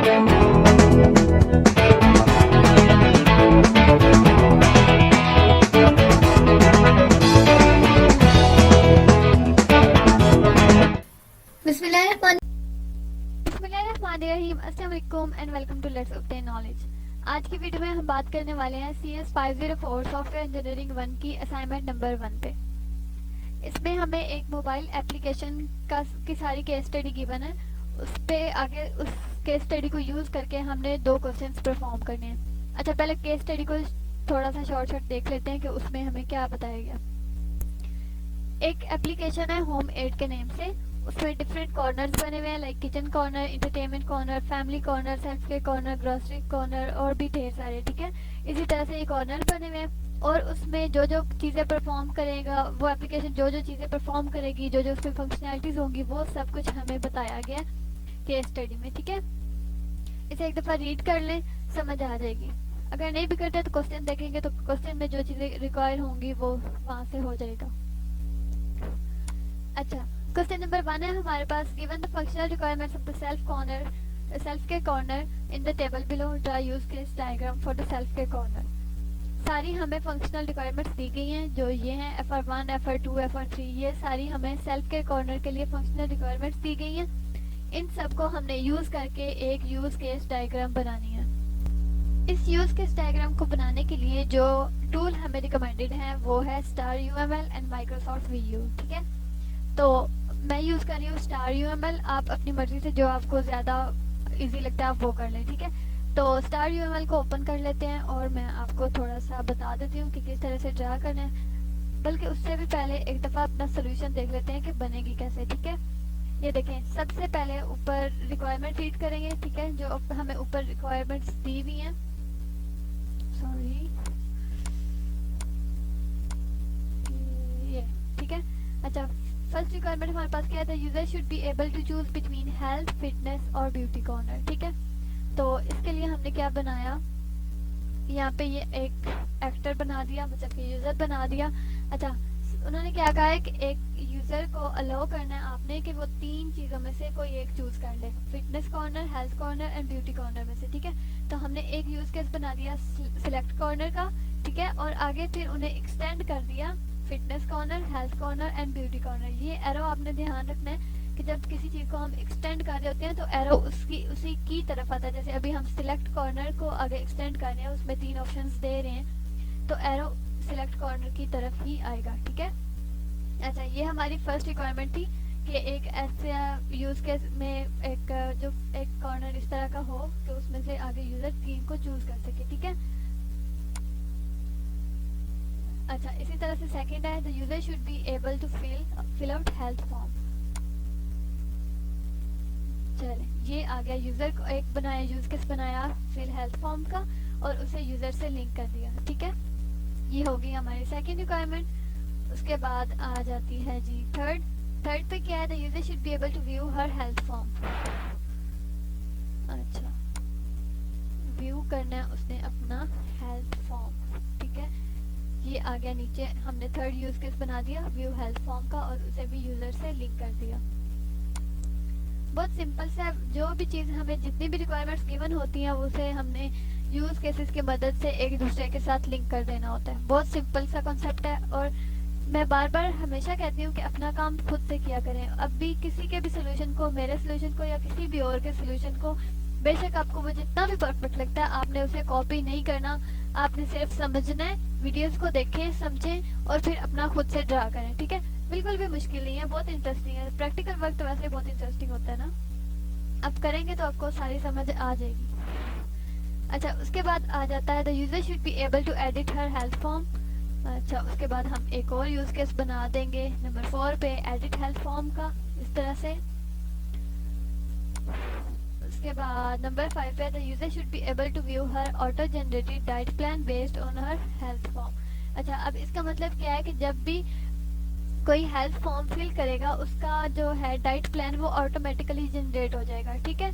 बिस्मिल्लाहिर्रहमानिर्रहीम, अस्सलाम वालेकुम and welcome to let's obtain knowledge. आज की वीडियो में हम बात करने वाले हैं CS 504 सॉफ्टवेयर इंजीनियरिंग 1 की असाइनमेंट नंबर 1 पे। इसमें हमें एक मोबाइल एप्लीकेशन की सारी केस स्टडी गिवन है। उस पे आगे उस केस स्टडी को यूज करके हमने 2 क्वेश्चंस परफॉर्म करने हैं। अच्छा, पहले केस स्टडी को थोड़ा सा शॉर्ट देख लेते हैं कि उसमें हमें क्या बताया गया। एक एप्लीकेशन है होम एड के नेम से, उसमें डिफरेंट कॉर्नर्स बने हुए हैं like kitchen corner, entertainment corner, family corner, self care corner, grocery corner और भी ढेर सारे। ठीक है, इसी तरह से ये कॉर्नर बने हुए हैं और उसमें जो जो चीज़ें परफॉर्म करेगा वो एप्लीकेशन, जो जो चीज़ें परफॉर्म करेगी, जो जो उसमें फंक्शनैलिटीज होंगी, वो सब कुछ हमें बताया गया केस स्टडी में। ठीक है, इसे एक दफ़ा रीड कर लें, समझ आ जाएगी। अगर नहीं भी करते तो क्वेश्चन देखेंगे तो क्वेश्चन में जो चीज़ें रिक्वायर होंगी वो वहाँ से हो जाएगा। अच्छा, क्वेश्चन नंबर 1 है हमारे पास, given the functional requirements of the self care corner in the table below, draw use case diagram for the self care corner. Sorry हमें फंक्शनल रिक्वायरमेंट्स दी गई हैं, जो ये हैं FR1, FR2, FR3, ये सारी हमें सेल्फ केयर कॉर्नर के लिए फंक्शनल रिक्वायरमेंट्स दी गई हैं। इन सबको हमने यूज करके एक यूज केस डायग्राम बनानी है। इस यूज केस डायग्राम को बनाने के लिए जो टूल हमें रिकमेंडेड है वो है star UML and Microsoft VU। ठीक है, तो मैं यूज़ कर रही हूँ स्टार UML। आप अपनी मर्जी से जो आपको ज़्यादा इजी लगता है आप वो कर लें। ठीक है, तो स्टार UML को ओपन कर लेते हैं और मैं आपको थोड़ा सा बता देती हूँ कि किस तरह से ड्रा करना है। बल्कि उससे भी पहले एक दफ़ा अपना सोल्यूशन देख लेते हैं कि बनेगी कैसे। ठीक है, ये देखें, सबसे पहले ऊपर रिक्वायरमेंट रीड करेंगे। ठीक है, जो हमें ऊपर रिक्वायरमेंट्स दी हुई हैं, सॉरी ये। ठीक है, अच्छा, फर्स्ट रिक्वायरमेंट हमारे पास क्या है, the user should be able to choose between health, fitness और ब्यूटी कॉर्नर। ठीक है, तो इसके लिए हमने क्या बनाया, यहाँ पे ये एक एक्टर बना दिया, मतलब कि यूजर बना दिया। अच्छा, उन्होंने क्या कहा है कि एक यूजर को अलाउ करना है आपने कि वो 3 चीज़ों में से कोई एक चूज कर ले, fitness corner, health corner and beauty corner में से। ठीक है, तो हमने एक यूज केस बना दिया सिलेक्ट कॉर्नर का। ठीक है, और आगे फिर उन्हें एक्सटेंड कर दिया fitness corner, health corner and beauty corner. ये एरो आपने ध्यान रखना है कि जब किसी चीज़ को हम एक्सटेंड कर रहे होते हैं तो एरो उसी की तरफ आता है। जैसे अभी हम सिलेक्ट कॉर्नर को आगे एक्सटेंड कर रहे हैं, उसमें 3 ऑप्शंस दे रहे हैं, तो एरो सिलेक्ट कॉर्नर की तरफ ही आएगा। ठीक है, अच्छा, ये हमारी फर्स्ट रिक्वायरमेंट थी कि एक ऐसा यूज केस में एक कॉर्नर इस तरह का हो कि उसमें से आगे यूजर 3 को चूज कर सके। ठीक है, अच्छा, इसी तरह से सेकंड है, the user should be able to fill out health form. चले, ये आ गया, यूजर को एक बनाया, यूज केस बनाया फिल हेल्थ फॉर्म का और उसे यूजर से लिंक कर दिया। ठीक है, ये होगी हमारी सेकंड रिक्वायरमेंट। उसके बाद आ जाती है जी थर्ड पे क्या है, the user should be able to view her health form. अच्छा, व्यू करना है उसने अपना हेल्थ फॉर्म। ठीक है, ये आ गया नीचे, हमने थर्ड यूज केस बना दिया व्यू हेल्थ फॉर्म का और उसे भी यूजर से लिंक कर दिया। बहुत सिंपल सा, जो भी चीज़ हमें जितनी भी रिक्वायरमेंट्स गिवन होती हैं उसे हमने यूज केसेस की मदद से एक दूसरे के साथ लिंक कर देना होता है। बहुत सिंपल सा कॉन्सेप्ट है और मैं बार बार हमेशा कहती हूँ कि अपना काम खुद से किया करें। अब भी किसी के भी सोल्यूशन को, मेरे सोल्यूशन को या किसी भी और के सोल्यूशन को, बेशक आपको वो जितना भी परफेक्ट लगता है, आपने उसे कॉपी नहीं करना, आपने सिर्फ समझना है, वीडियोस को देखें, समझें और फिर अपना खुद से ड्रा करें। ठीक है, बिल्कुल भी मुश्किल नहीं है, बहुत इंटरेस्टिंग है। प्रैक्टिकल वर्क तो वैसे बहुत इंटरेस्टिंग होता है ना, अब करेंगे तो आपको सारी समझ आ जाएगी। अच्छा, उसके बाद आ जाता है the user should be able to edit her health form. अच्छा, उसके बाद हम एक और यूज केस बना देंगे नंबर 4 पे, एडिट हेल्थ फॉर्म का, इस तरह से। उसके बाद नंबर 5 पे, the user should be able to view her auto generated diet plan based on her health form. अच्छा, अब इसका मतलब क्या है कि जब भी कोई हेल्थ फॉर्म फिल करेगा उसका जो है डाइट प्लान वो ऑटोमेटिकली जनरेट हो जाएगा। ठीक है,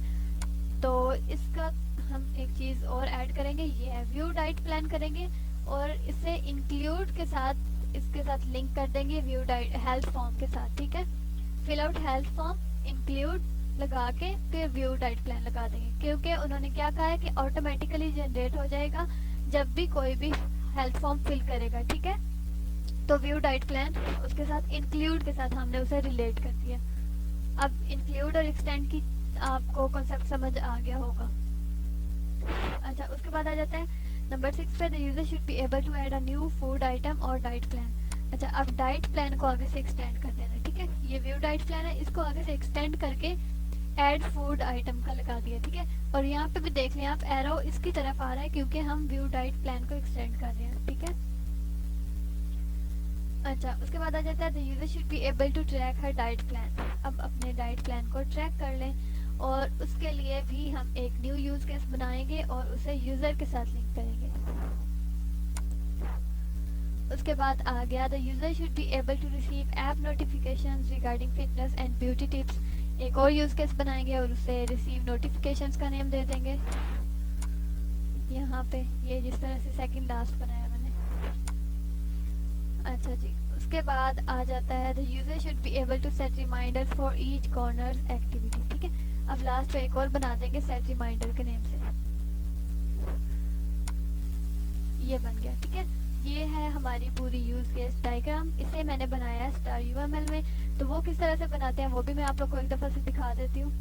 तो इसका हम एक चीज़ और ऐड करेंगे, ये है व्यू डाइट प्लान करेंगे और इसे इंक्लूड के साथ इसके साथ लिंक कर देंगे व्यू डाइट हेल्थ फॉर्म के साथ। ठीक है, fill out health form, include लगा के फिर व्यू डाइट प्लान लगा देंगे, क्योंकि उन्होंने क्या कहा है कि ऑटोमेटिकली जनरेट हो जाएगा जब भी कोई भी हेल्थ फॉर्म फिल करेगा, ठीक है। तो व्यू डाइट प्लान उसके साथ इंक्लूड के साथ हमने उसे रिलेट कर दिया। अब इंक्लूड और एक्सटेंड की आपको कॉन्सेप्ट समझ आ गया होगा। अच्छा, उसके बाद आ जाता है नंबर 6 पे, the user should be able to add a new food item और डाइट प्लान। अच्छा, अब डाइट प्लान को आगे से एक्सटेंड कर देना, ठीक है। ये व्यू डाइट प्लान है, इसको आगे से एक्सटेंड करके ऐड फूड आइटम का लगा दिया, ठीक है। और यहाँ पे भी देख लें आप, एरो इसकी तरफ आ रहा है क्योंकि हम व्यू डाइट प्लान को एक्सटेंड कर रहे हैं, ठीक है। अच्छा, उसके बाद आ जाता है the user should be able to track her diet plan. अब अपने डाइट प्लान को ट्रैक कर लें और उसके लिए भी हम एक न्यू यूज केस बनाएंगे और उसे यूजर के साथ लिंक करेंगे। उसके बाद आ गया the user should be able to receive app notifications regarding fitness and beauty tips. एक और यूज केस बनाएंगे और उसे रिसीव नोटिफिकेशंस का नेम दे देंगे। यहाँ पे ये जिस तरह से सेकंड लास्ट बनाया मैंने। अच्छा जी, उसके बाद आ जाता है the user should be able to set reminders for each corner activity, ठीक है। अब लास्ट पे एक और बना देंगे सेट रिमाइंडर के नेम से। ये बन गया, ठीक है। ये है हमारी पूरी यूज केस डायग्राम। इसे मैंने बनाया है स्टार यूएमएल में, तो वो किस तरह से बनाते हैं वो भी मैं आप लोग को एक दफा से दिखा देती हूँ।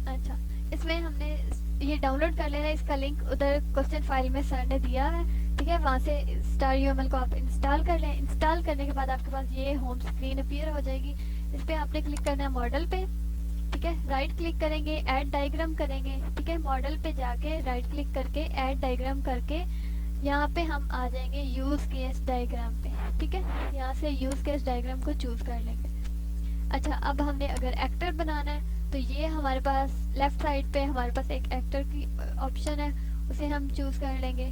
अच्छा, इसमें हमने ये डाउनलोड कर लेना है, इसका लिंक उधर क्वेश्चन फाइल में सर ने दिया है, ठीक है। वहाँ से स्टार यूएमएल को आप इंस्टॉल कर लें। इंस्टॉल करने के बाद आपके पास ये होम स्क्रीन अपीयर हो जाएगी। इस पर आपने क्लिक करना है मॉडल पे, ठीक है। राइट क्लिक करेंगे, ऐड डायग्राम करेंगे, ठीक है। मॉडल पे जाके राइट क्लिक करके ऐड डायग्राम करके यहाँ पे हम आ जाएंगे यूज केस डायग्राम पे, ठीक है। यहाँ से यूज केस डायग्राम को चूज कर लेंगे। अच्छा, अब हमने अगर एक्टर बनाना है तो ये हमारे पास लेफ्ट साइड पे हमारे पास एक एक्टर की ऑप्शन है, उसे हम चूज कर लेंगे।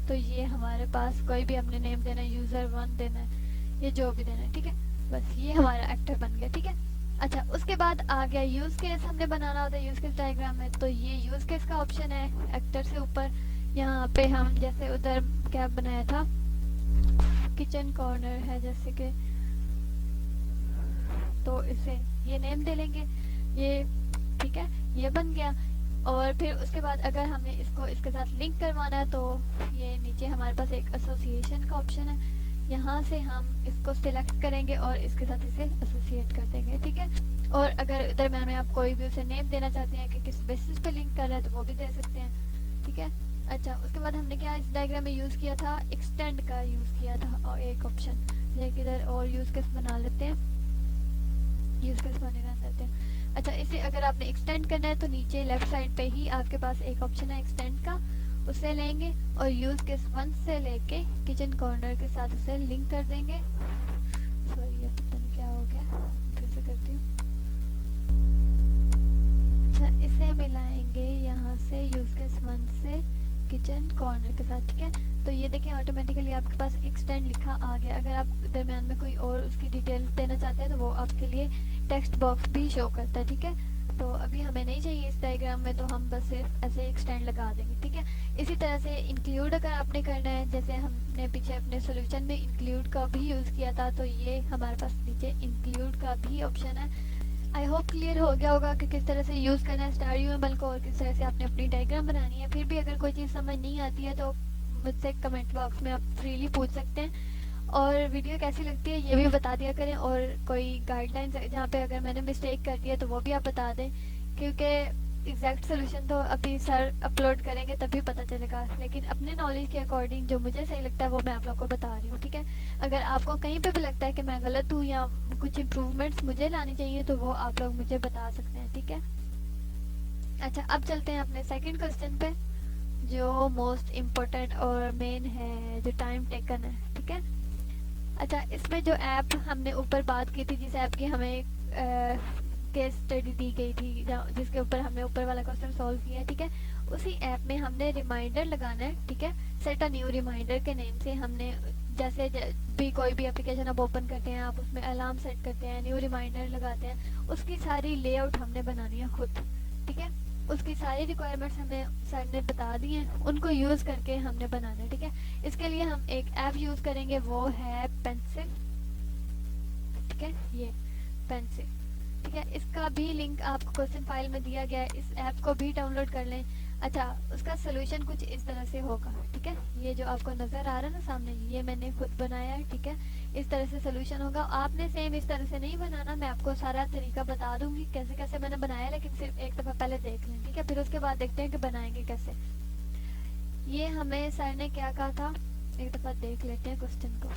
तो ये हमारे पास कोई भी हमने नेम देना है, यूजर 1 देना है, ये जो भी देना है, ठीक है। बस ये हमारा एक्टर बन गया, ठीक है। अच्छा, उसके बाद आ गया यूज केस हमने बनाना होता है यूज केस डायग्राम में। तो ये यूज केस का ऑप्शन है एक्टर से ऊपर। यहाँ पे हम जैसे उधर क्या बनाया था, किचन कॉर्नर है जैसे कि, तो इसे ये नेम दे लेंगे, ये ठीक है, ये बन गया। और फिर उसके बाद अगर हमें इसको इसके साथ लिंक करवाना है तो ये नीचे हमारे पास एक एसोसिएशन का ऑप्शन है, यहाँ से हम इसको सिलेक्ट करेंगे और इसके साथ इसे एसोसिएट कर देंगे, ठीक है। और अगर दरम्यान में आप कोई भी उसे नेम देना चाहते हैं कि किस बेसिस पे लिंक कर रहा है तो वो भी दे सकते हैं, ठीक है। अच्छा, उसके बाद हमने क्या इस डायग्राम में यूज़ किया था, एक्सटेंड का यूज़ किया था और एक ऑप्शन, लेकिन इधर और यूज़ केस बना लेते हैं, यूज़ केस बना देते हैं। अच्छा, इसे अगर आपने एक्सटेंड करना है तो नीचे लेफ्ट साइड पे ही आपके पास एक ऑप्शन है एक्सटेंड का, उसे लेंगे और यूज केस 1 से लेके किचन कॉर्नर के साथ उसे लिंक कर देंगे। सॉरी, ये पता नहीं क्या हो गया, फिर से करती हूँ। अच्छा, इसे मिलाएंगे यहाँ से यूज केस 1 से किचन कॉर्नर के साथ, ठीक है। तो ये देखें ऑटोमेटिकली आपके पास एक्सटेंड लिखा आ गया। अगर आप दरम्यान में कोई और उसकी डिटेल्स देना चाहते हैं तो वो आपके लिए टेक्स्ट बॉक्स भी शो करता है, ठीक है। तो अभी हमें नहीं चाहिए इस डायग्राम में, तो हम बस सिर्फ ऐसे एक्सटेंड लगा देंगे, ठीक है। इसी तरह से इंक्लूड अगर आपने करना है, जैसे हमने पीछे अपने सोल्यूशन में इंक्लूड का भी यूज़ किया था, तो ये हमारे पास नीचे इंक्लूड का भी ऑप्शन है। आई होप क्लियर हो गया होगा कि किस तरह से यूज़ करना है स्टार यूएमएल को और किस तरह से आपने अपनी डायग्राम बनानी है। फिर भी अगर कोई चीज़ समझ नहीं आती है तो मुझसे कमेंट बॉक्स में आप फ्रीली पूछ सकते हैं। और वीडियो कैसी लगती है ये भी बता दिया करें, और कोई गाइडलाइंस जहाँ पे अगर मैंने मिस्टेक कर दी है तो वो भी आप बता दें, क्योंकि एग्जैक्ट सोल्यूशन तो अभी सर अपलोड करेंगे तभी पता चलेगा, लेकिन अपने नॉलेज के अकॉर्डिंग जो मुझे सही लगता है वो मैं आप लोग को बता रही हूँ, ठीक है। अगर आपको कहीं पे भी लगता है कि मैं गलत हूँ या कुछ इम्प्रूवमेंट्स मुझे लानी चाहिए तो वो आप लोग मुझे बता सकते हैं, ठीक है। अच्छा, अब चलते हैं अपने सेकंड क्वेश्चन पे, जो मोस्ट इम्पोर्टेंट और मेन है, जो टाइम टेकन है, ठीक है। अच्छा, इसमें जो ऐप हमने ऊपर बात की थी, जिस ऐप की हमें केस स्टडी दी गई थी, जिसके ऊपर हमने ऊपर वाला क्वेश्चन सॉल्व किया है, ठीक है। उसी ऐप में हमने रिमाइंडर लगाना है, ठीक है। सेट अ न्यू रिमाइंडर के नेम से हमने जैसे भी कोई भी एप्लीकेशन आप ओपन करते हैं, आप उसमें अलार्म सेट करते हैं, न्यू रिमाइंडर लगाते हैं, उसकी सारी लेआउट हमने बनानी है खुद, ठीक है। उसकी सारी रिक्वायरमेंट्स हमें सर ने बता दी हैं, उनको यूज़ करके हमने बनाना है, ठीक है। इसके लिए हम एक ऐप यूज़ करेंगे, वो है पेंसिल, ठीक है। ये पेंसिल, ठीक है, इसका भी लिंक आपको क्वेश्चन फाइल में दिया गया है, इस ऐप को भी डाउनलोड कर लें। अच्छा, उसका सोल्यूशन कुछ इस तरह से होगा, ठीक है, ये जो आपको नज़र आ रहा है ना सामने, ये मैंने खुद बनाया है, ठीक है। इस तरह से सोल्यूशन होगा, आपने सेम इस तरह से नहीं बनाना, मैं आपको सारा तरीका बता दूंगी कैसे कैसे मैंने बनाया, लेकिन सिर्फ एक दफ़ा पहले देख लें, ठीक है, फिर उसके बाद देखते हैं कि बनाएंगे कैसे। ये हमें सर ने क्या कहा था, एक दफ़ा देख लेते हैं क्वेश्चन को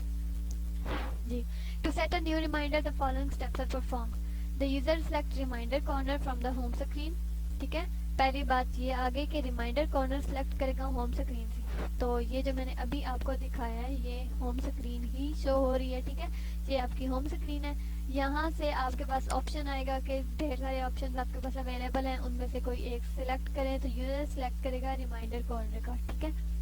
जी। To set a new reminder the following steps are performed. The user select reminder corner from the home screen, ठीक है। पहली बात ये आगे कि रिमाइंडर कॉर्नर सेलेक्ट करेगा होम स्क्रीन से, तो ये जो मैंने अभी आपको दिखाया है ये होम स्क्रीन ही शो हो रही है, ठीक है, ये आपकी होम स्क्रीन है। यहाँ से आपके पास ऑप्शन आएगा कि ढेर सारे ऑप्शन आपके पास अवेलेबल हैं, उनमें से कोई एक सिलेक्ट करें, तो यूजर सेलेक्ट करेगा रिमाइंडर कॉर्नर का, ठीक है।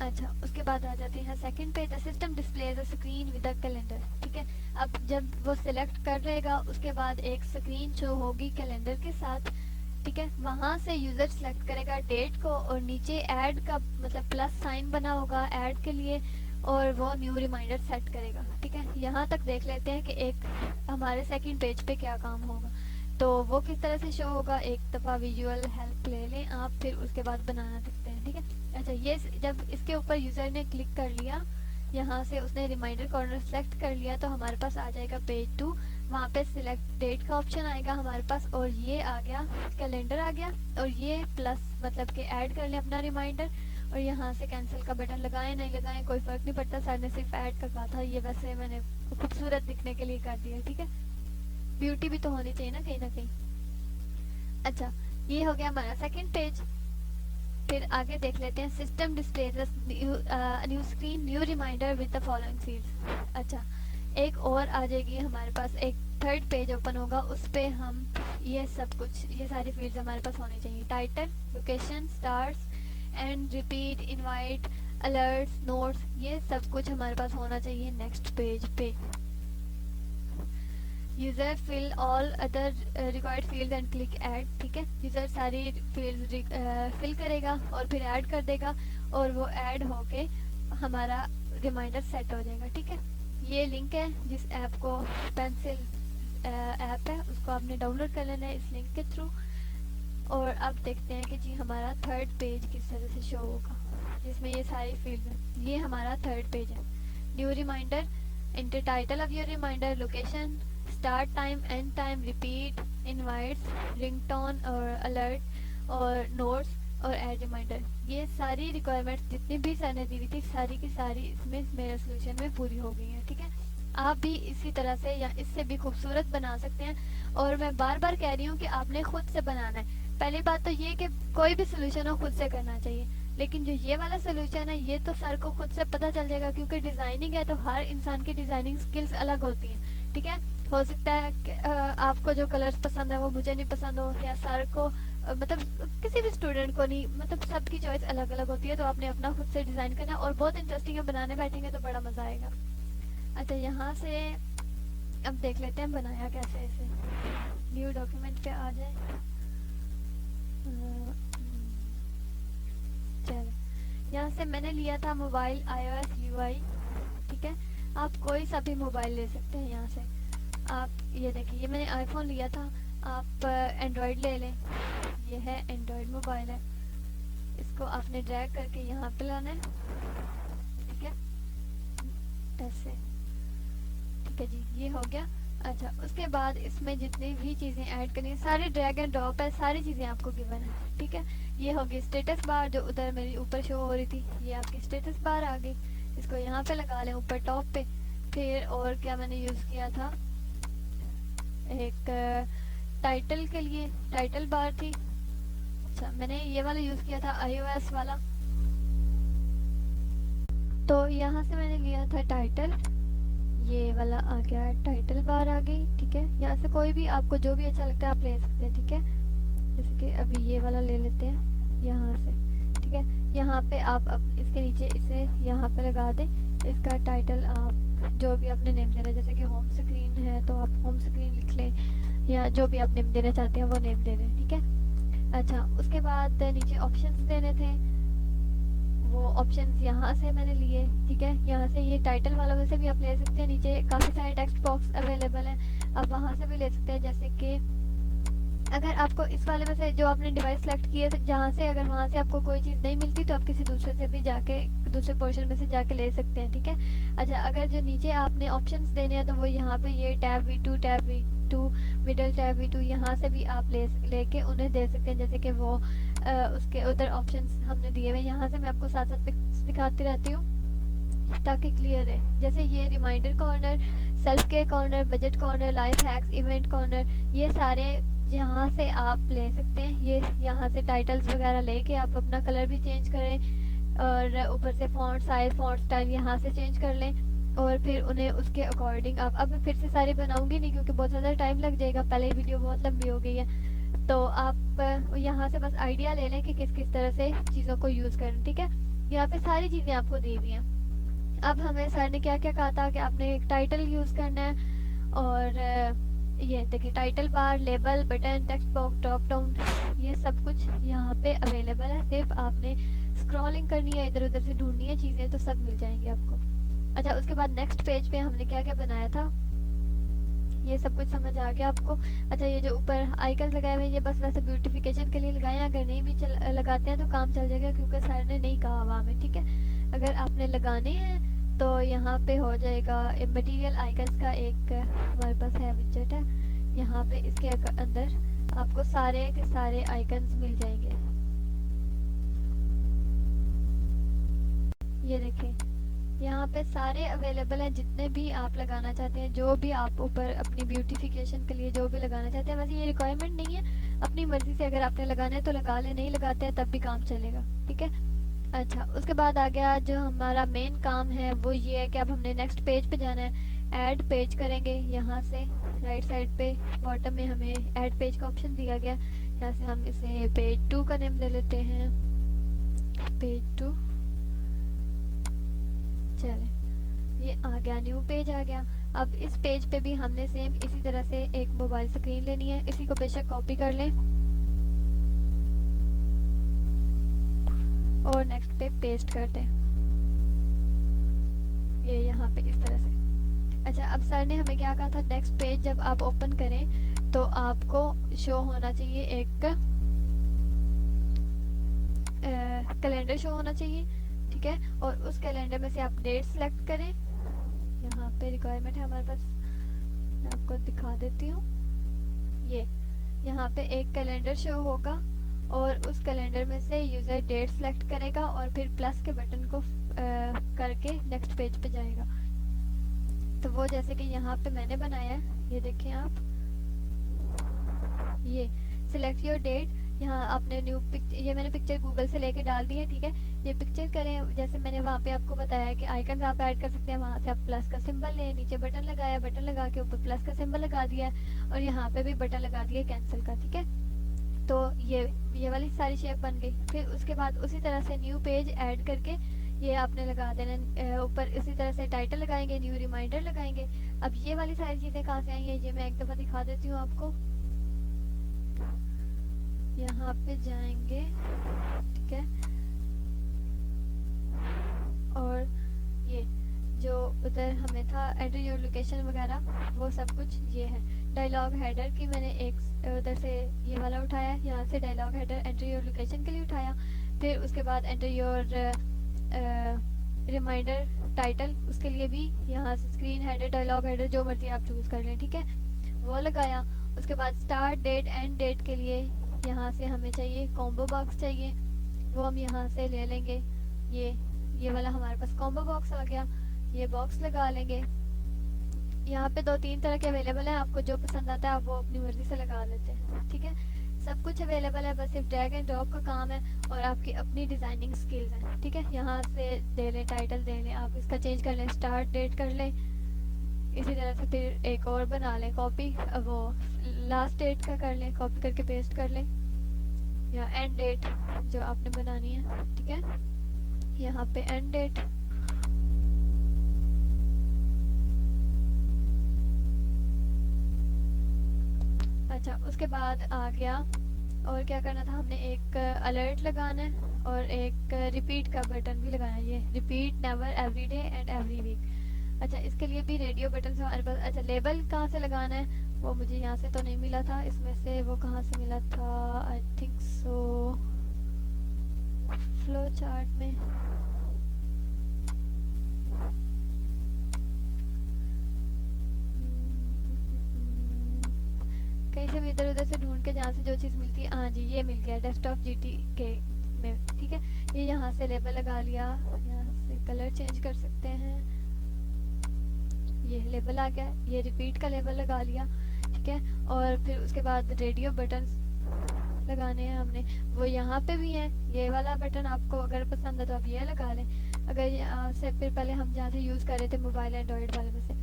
अच्छा, उसके बाद आ जाते हैं सेकंड पे, the system displays a screen with a calendar, ठीक है। अब जब वो सिलेक्ट कर लेगा उसके बाद एक स्क्रीन शो होगी कैलेंडर के साथ, ठीक है। वहाँ से यूज़र सेलेक्ट करेगा डेट को और नीचे ऐड का मतलब प्लस साइन बना होगा ऐड के लिए, और वो न्यू रिमाइंडर सेट करेगा, ठीक है। यहाँ तक देख लेते हैं कि एक हमारे सेकंड पेज पे क्या काम होगा, तो वो किस तरह से शो होगा। एक दफ़ा विजुअल हेल्प ले लें आप, फिर उसके बाद बनाना सीखते हैं, ठीक है। अच्छा, ये जब इसके ऊपर यूज़र ने क्लिक कर लिया, यहाँ से उसने रिमाइंडर कॉर्नर सेलेक्ट कर लिया, तो हमारे पास आ जाएगा पेज 2, वहाँ पे सिलेक्ट डेट का ऑप्शन आएगा हमारे पास, और ये आ गया कैलेंडर आ गया, और ये प्लस मतलब कि ऐड कर लें अपना रिमाइंडर, और यहाँ से कैंसिल का बटन लगाएं नहीं लगाएं कोई फ़र्क नहीं पड़ता, सर ने सिर्फ ऐड का कहा था, ये वैसे मैंने खूबसूरत दिखने के लिए कर दिया, ठीक है। ब्यूटी भी तो होनी चाहिए ना कहीं ना कहीं। अच्छा, ये हो गया हमारा सेकंड पेज। फिर आगे देख लेते हैं, system displays new screen new reminder with the following fields. अच्छा, एक और आ जाएगी हमारे पास, एक थर्ड पेज ओपन होगा, उस पर हम ये सब कुछ ये सारी फील्ड्स हमारे पास होनी चाहिए, title, location, stars and repeat, invite, alerts, notes, ये सब कुछ हमारे पास होना चाहिए नेक्स्ट पेज पे। User fill all other required field and click add, ठीक है। यूज़र सारी फील्ड फिल करेगा और फिर ऐड कर देगा, और वो ऐड होके हमारा रिमाइंडर सेट हो जाएगा, ठीक है। ये लिंक है जिस ऐप को पेंसिल ऐप है उसको आपने डाउनलोड कर लेना है इस लिंक के थ्रू। और अब देखते हैं कि जी हमारा थर्ड पेज किस तरह से शो होगा, जिसमें ये सारी फील्ड है। ये हमारा थर्ड पेज है, new reminder, enter title of your reminder, location, start time, end time, repeat, invites, ringtone और अलर्ट और नोट्स और ऐड रिमाइंडर, ये सारी रिक्वायरमेंट्स जितनी भी सर ने दी हुई थी सारी की सारी इसमें मेरे सोल्यूशन में पूरी हो गई हैं, ठीक है। आप भी इसी तरह से या इससे भी खूबसूरत बना सकते हैं, और मैं बार बार कह रही हूँ कि आपने खुद से बनाना है। पहली बात तो ये कि कोई भी सोल्यूशन हो खुद से करना चाहिए, लेकिन जो ये वाला सोल्यूशन है ये तो सर को खुद से पता चल जाएगा, क्योंकि डिज़ाइनिंग है तो हर इंसान की डिज़ाइनिंग स्किल्स अलग होती हैं, ठीक है। हो सकता है कि आपको जो कलर्स पसंद है वो मुझे नहीं पसंद हो, या सर को मतलब किसी भी स्टूडेंट को नहीं, मतलब सबकी चॉइस अलग अलग होती है, तो आपने अपना खुद से डिज़ाइन करना, और बहुत इंटरेस्टिंग है, बनाने बैठेंगे तो बड़ा मज़ा आएगा। अच्छा, यहाँ से अब देख लेते हैं बनाया कैसे, इसे न्यू डॉक्यूमेंट पे आ जाए। चलो, यहाँ से मैंने लिया था मोबाइल iOS UI, ठीक है। आप कोई सा भी मोबाइल ले सकते हैं यहाँ से। आप ये देखिए, ये मैंने आईफोन लिया था, आप एंड्रॉयड ले लें, ये है एंड्रॉयड मोबाइल है, इसको आपने ड्रैग करके यहाँ पे लाना है, ठीक है, ऐसे, ठीक है जी, ये हो गया। अच्छा, उसके बाद इसमें जितनी भी चीज़ें ऐड करनी है सारी ड्रैग एंड ड्रॉप है, सारी चीज़ें आपको गिवन है, ठीक है। ये होगी स्टेटस बार जो उधर मेरी ऊपर शो हो रही थी, ये आपकी स्टेटस बार आ गई, इसको यहाँ पे लगा लें ऊपर टॉप पे। फिर और क्या मैंने यूज़ किया था, एक टाइटल के लिए टाइटल बार थी। अच्छा, मैंने ये वाला यूज़ किया था iOS वाला, तो यहाँ से मैंने लिया था टाइटल, ये वाला आ गया टाइटल बार आ गई, ठीक है। यहाँ से कोई भी आपको जो भी अच्छा लगता है आप ले सकते हैं, ठीक है। जैसे कि अभी ये वाला ले लेते हैं यहाँ से, ठीक है। यहाँ पे आप इसके नीचे इसे यहाँ पे लगा दें, इसका टाइटल आप जो भी आपने नेम देना है, जैसे कि होम स्क्रीन है तो आप होम स्क्रीन लिख लें, या जो भी आप नेम देना चाहते हैं वो नेम दे दें, ठीक है। अच्छा, उसके बाद नीचे ऑप्शंस देने थे, वो ऑप्शंस यहाँ से मैंने लिए, ठीक है। यहाँ से ये टाइटल वाला वैसे भी आप ले सकते हैं, नीचे काफ़ी सारे टेक्स्ट बॉक्स अवेलेबल हैं, आप वहाँ से भी ले सकते हैं। जैसे कि अगर आपको इस वाले में से जो आपने डिवाइस सेलेक्ट किया है जहाँ से, अगर वहाँ से आपको कोई चीज़ नहीं मिलती तो आप किसी दूसरे से भी जाके दूसरे पोर्शन में से जाके ले सकते हैं, ठीक है। अच्छा, अगर जो नीचे आपने ऑप्शंस देने हैं तो वो यहाँ पे ये tab V2, tab V2 middle, tab V2 यहाँ से भी आप लेके उन्हें दे सकते हैं। जैसे कि वो उसके उधर ऑप्शंस हमने दिए हुए, यहाँ से मैं आपको साथ साथ दिखाती रहती हूँ ताकि क्लियर है। जैसे ये reminder corner, self care corner, budget corner, life hacks, event corner, ये सारे यहाँ से आप ले सकते हैं। ये यहाँ से टाइटल्स वगैरह लेके आप अपना कलर भी चेंज करें और ऊपर से फॉन्ट साइज, फॉन्ट स्टाइल यहाँ से चेंज कर लें और फिर उन्हें उसके अकॉर्डिंग आप, अब मैं फिर से सारे बनाऊंगी नहीं क्योंकि बहुत ज़्यादा टाइम लग जाएगा, पहले ही वीडियो बहुत लंबी हो गई है। तो आप यहाँ से बस आइडिया ले लें कि किस किस तरह से चीज़ों को यूज़ करें, ठीक है। यहाँ पे सारी चीज़ें आपको दी हुई हैं। अब हमें सर ने क्या क्या कहा था कि आपने एक टाइटल यूज़ करना है और ये देखिए title bar, label, button, text box, drop down, ये सब कुछ यहाँ पे अवेलेबल है। सिर्फ आपने स्क्रॉलिंग करनी है, इधर उधर से ढूंढनी है चीज़ें, तो सब मिल जाएंगी आपको। अच्छा, उसके बाद नेक्स्ट पेज पे हमने क्या क्या बनाया था, ये सब कुछ समझ आ गया आपको। अच्छा, ये जो ऊपर आइकन लगाए हुए ये बस वैसे ब्यूटिफिकेशन के लिए लगाए हैं, अगर नहीं भी लगाते हैं तो काम चल जाएगा क्योंकि सर ने नहीं कहा हुआ हमें, ठीक है। अगर आपने लगाने हैं तो यहाँ पे हो जाएगा मटेरियल आइकन्स का एक हमारे पास है विजेट है, यहाँ पे इसके अंदर आपको सारे के सारे आइकन्स मिल जाएंगे। ये देखें यहाँ पे सारे अवेलेबल हैं, जितने भी आप लगाना चाहते हैं, जो भी आप ऊपर अपनी ब्यूटिफिकेशन के लिए जो भी लगाना चाहते हैं। वैसे ये रिक्वायरमेंट नहीं है, अपनी मर्जी से अगर आपने लगाना है तो लगा ले, नहीं लगाते हैं तब भी काम चलेगा, ठीक है। अच्छा, उसके बाद आ गया जो हमारा मेन काम है वो ये है कि अब हमने नेक्स्ट पेज पे जाना है। ऐड पेज करेंगे, यहाँ से राइट साइड पे बॉटम में हमें ऐड पेज का ऑप्शन दिया गया। यहाँ से हम इसे पेज 2 का नेम ले लेते हैं, पेज 2। चले, ये आ गया, न्यू पेज आ गया। अब इस पेज पे भी हमने सेम इसी तरह से एक मोबाइल स्क्रीन लेनी है, इसी को बेशक कॉपी कर लें और नेक्स्ट पे पेस्ट कर दें, ये यहाँ पे इस तरह से। अच्छा, अब सर ने हमें क्या कहा था, नेक्स्ट पेज जब आप ओपन करें तो आपको शो होना चाहिए एक कैलेंडर शो होना चाहिए, ठीक है। और उस कैलेंडर में से आप डेट सेलेक्ट करें, यहाँ पे रिक्वायरमेंट है हमारे पास, मैं आपको दिखा देती हूँ। ये यहाँ पे एक कैलेंडर शो होगा और उस कैलेंडर में से यूज़र डेट सेलेक्ट करेगा और फिर प्लस के बटन को करके नेक्स्ट पेज पे जाएगा। तो वो जैसे कि यहाँ पे मैंने बनाया है, ये देखें आप, ये सिलेक्ट योर डेट, यहाँ आपने न्यू पिक्चर, ये मैंने पिक्चर गूगल से लेके डाल दी है, ठीक है। ये पिक्चर करें, जैसे मैंने वहाँ पे आपको बताया है कि आइकन आप ऐड कर सकते हैं, वहाँ से आप प्लस का सिंबल लें, नीचे बटन लगाया, बटन लगा के ऊपर प्लस का सिंबल लगा दिया है और यहाँ पे भी बटन लगा दिया कैंसिल का, ठीक है। तो ये वाली सारी शेप बन गई। फिर उसके बाद उसी तरह से न्यू पेज ऐड करके ये आपने लगा देना, ऊपर इसी तरह से टाइटल लगाएंगे, न्यू रिमाइंडर लगाएंगे। अब ये वाली सारी चीज़ें कहाँ से आई हैं, ये मैं एक दफ़ा दिखा देती हूँ आपको। यहाँ पे जाएंगे, ठीक है, और ये जो उधर हमें था एंटर योर लोकेशन वगैरह वो सब कुछ ये है। डायलॉग हेडर की मैंने एक उधर से ये वाला उठाया, यहाँ से dialog header enter your location के लिए उठाया। फिर उसके बाद एंटर योर रिमाइंडर टाइटल, उसके लिए भी यहाँ से स्क्रीन हेडर, डायलॉग हेडर जो मर्जी आप चूज़ कर लें, ठीक है, वो लगाया। उसके बाद स्टार्ट डेट एंड डेट के लिए यहाँ से हमें चाहिए कॉम्बो बॉक्स चाहिए, वो हम यहाँ से ले लेंगे। ये वाला हमारे पास कॉम्बो बॉक्स आ गया, ये बॉक्स लगा लेंगे। यहाँ पे 2-3 तरह के अवेलेबल हैं, आपको जो पसंद आता है आप वो अपनी मर्जी से लगा लेते हैं, ठीक है। सब कुछ अवेलेबल है, बस सिर्फ ड्रैग एंड ड्रॉप का काम है और आपकी अपनी डिज़ाइनिंग स्किल्स हैं, ठीक है। यहाँ से दे लें टाइटल, दे लें, आप इसका चेंज कर लें, स्टार्ट डेट कर लें, इसी तरह से फिर एक और बना लें कॉपी, वो लास्ट डेट का कर लें, कॉपी करके पेस्ट कर लें, या एंड डेट जो आपने बनानी है, ठीक है, यहाँ पे एंड डेट। अच्छा, उसके बाद आ गया और क्या करना था, हमने एक अलर्ट लगाना है और एक रिपीट का बटन भी लगाना है, ये repeat never, every day and every week. अच्छा, इसके लिए भी रेडियो बटन से हमारे पास, अच्छा लेबल कहाँ से लगाना है वो मुझे यहाँ से तो नहीं मिला था, इसमें से वो कहाँ से मिला था, I think so flow chart में। कहीं से भी इधर उधर से ढूंढ के जहाँ से जो चीज़ मिलती है, हाँ जी ये मिल गया, डेस्कटॉप जीटी के में, ठीक है। ये यहाँ से लेबल लगा लिया, यहाँ से कलर चेंज कर सकते हैं, ये लेबल आ गया, ये रिपीट का लेबल लगा लिया, ठीक है। और फिर उसके बाद रेडियो बटन लगाने हैं हमने, वो यहाँ पे भी है, ये वाला बटन आपको अगर पसंद है तो आप ये लगा लें। अगर यहाँ से फिर पहले हम जहाँ से यूज़ कर रहे थे मोबाइल एंड्रॉयड वाले में से,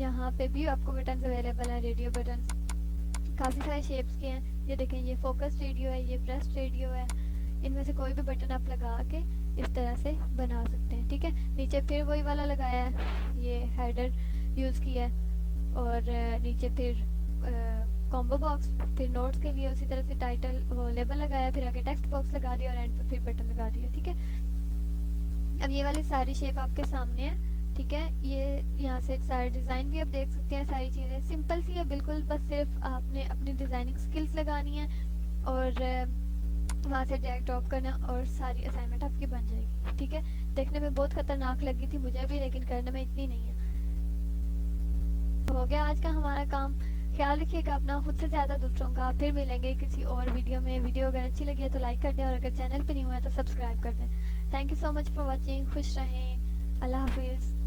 यहाँ पे भी आपको बटन अवेलेबल हैं, रेडियो बटन काफ़ी सारे शेप्स के हैं। ये देखें, ये फोकस रेडियो है, ये प्रेस रेडियो है, इनमें से कोई भी बटन आप लगा के इस तरह से बना सकते हैं, ठीक है। नीचे फिर वही वाला लगाया है, ये हेडर यूज़ किया है, और नीचे फिर कॉम्बो बॉक्स, फिर नोट्स के लिए उसी तरह से टाइटल वो लेबल लगाया, फिर आगे टेक्स्ट बॉक्स लगा दिया और एंड पे फिर बटन लगा दिया, ठीक है। अब ये वाली सारी शेप आपके सामने है, ठीक है। ये यहाँ से सारे डिज़ाइन भी आप देख सकते हैं, सारी चीज़ें सिंपल सी है बिल्कुल, बस सिर्फ आपने अपनी डिज़ाइनिंग स्किल्स लगानी है और वहाँ से ड्रैग ड्रॉप करना और सारी असाइनमेंट आपकी बन जाएगी, ठीक है। देखने में बहुत खतरनाक लगी थी मुझे भी, लेकिन करने में इतनी नहीं है। हो गया आज का हमारा काम। ख्याल रखिएगा अपना, खुद से ज़्यादा दूसरों का। फिर मिलेंगे किसी और वीडियो में। वीडियो अगर अच्छी लगी है तो लाइक कर दें, और अगर चैनल पे नहीं हुआ है तो सब्सक्राइब कर दें। Thank you so much for watching. खुश रहें। अल्लाह हाफिज़।